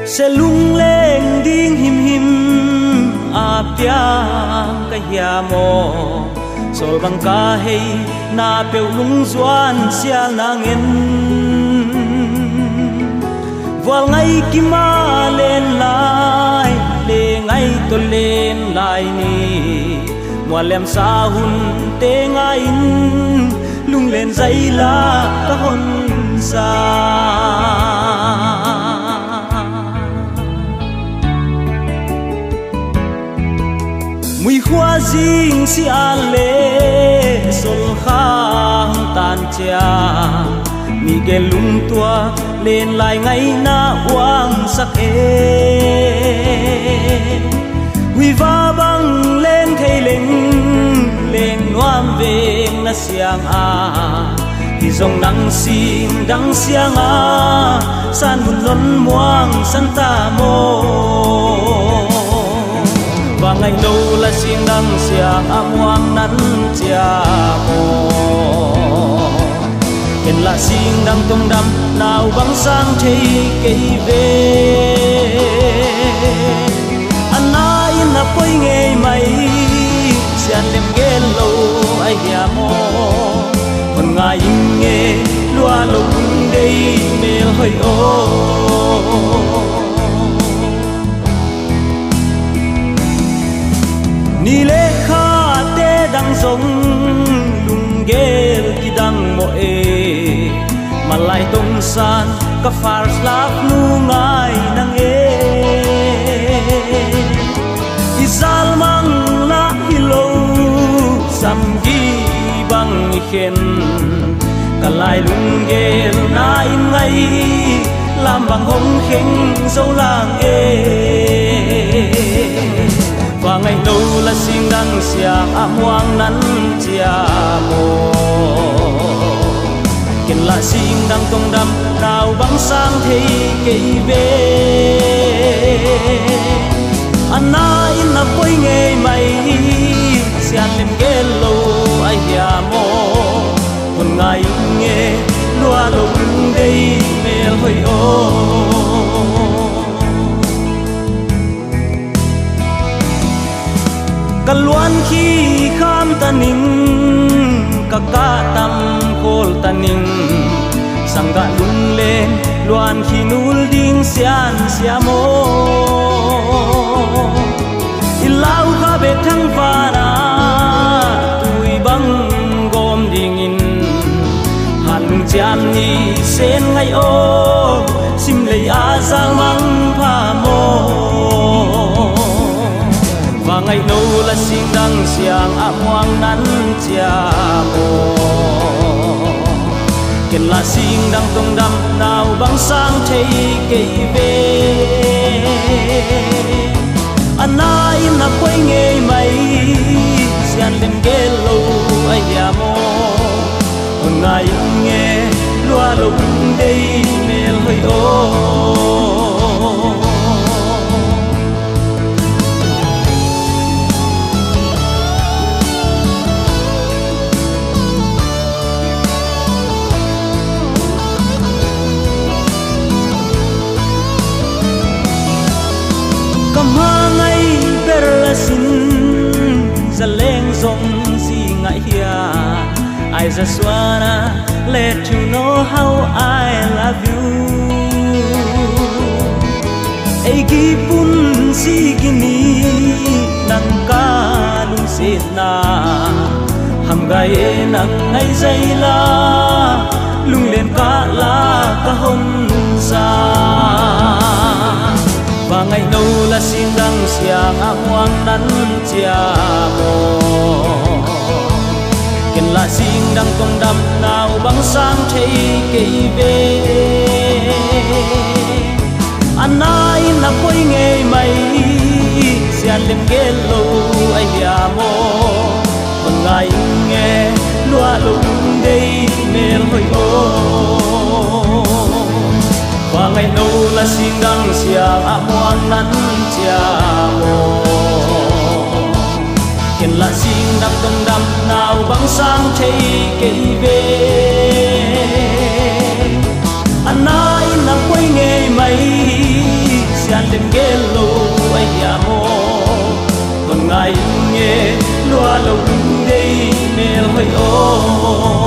sẽ lung lên điên him him a piang ka hiamo sol bang ka hei na peu lung zuan sia nangin vào ngày kim ma lên lại le ngày tôi lên lại ni mùa lem sa hun te ngay lung lên dây la ta hôn sa mùi hoa dinh si ale sol khang tan cha mi ke lung tua lên lại ngày na hoang sắc e huy va băng lên thay linh lên ngoam về na siang a thì dòng nắng xin đắng siang a san một lon muang san ta mô và ngày lâu là xin đắng siang a muang nắn cha mô hiện là xin đắng tung đắm nào băng sang thấy cây về anh ai na quay nghe mày xian lem ghé lâu ai ya mò còn ngài nghe loa lung đây mê hơi ô ni lê kha te đang giống lung ghé ki đang mò e mà lại tung san ka far slap nu ngai nang e izal mang la hilo sam gi bang khen ka lai lung ge na in ngai lam bang hong kheng dâu lang e và ngày đâu là xin đăng xiang am hoang nắn chia mô kiện là xin đăng công đâm nào băng sang thấy cây về anh ai na quay nghe mày xian lem ghé lâu ai ya mô còn ngày nghe loa lung đây mê hơi ô cả loan khi kham ta ning cả cả tâm khol ta ning sang ga lung lên loan khi nul ding sian siamo ilau kha be thang vana tui bang gom ding in han jam ni sen ngai o sim lei a zal mang pha mo và ngày đâu là xin đăng xiang am hoang nắn chia mô kiện là xin đăng tung đâm nào băng sang thấy cây về anh ai na quay nghe mày xian lem ghé lâu ai ya mô còn ngày nghe loa lung đây mê hơi ô zong si ngai hia I just wanna let you know how I love you ei gi pun si gini nang ka lung se na ham gai nang ngai zai la lung len ka la ka hom sa và ngày đâu là xin đăng xiang am hoang nắn chia mô kiện là xin đăng công đâm nào băng sang thấy cây về anh ai na quay nghe mày xian lem ghé lâu ai ya mô còn ngày nghe loa lung đây mê hơi ô và ngày đâu là xin đăng xiang am hoang nắn chia mô kiện là xin đăng công đâm nào băng sang thấy cây về anh ai na quay nghe mày tem gel lo ai ya mo con ngai nghe lúa lâu dây mel hơi ô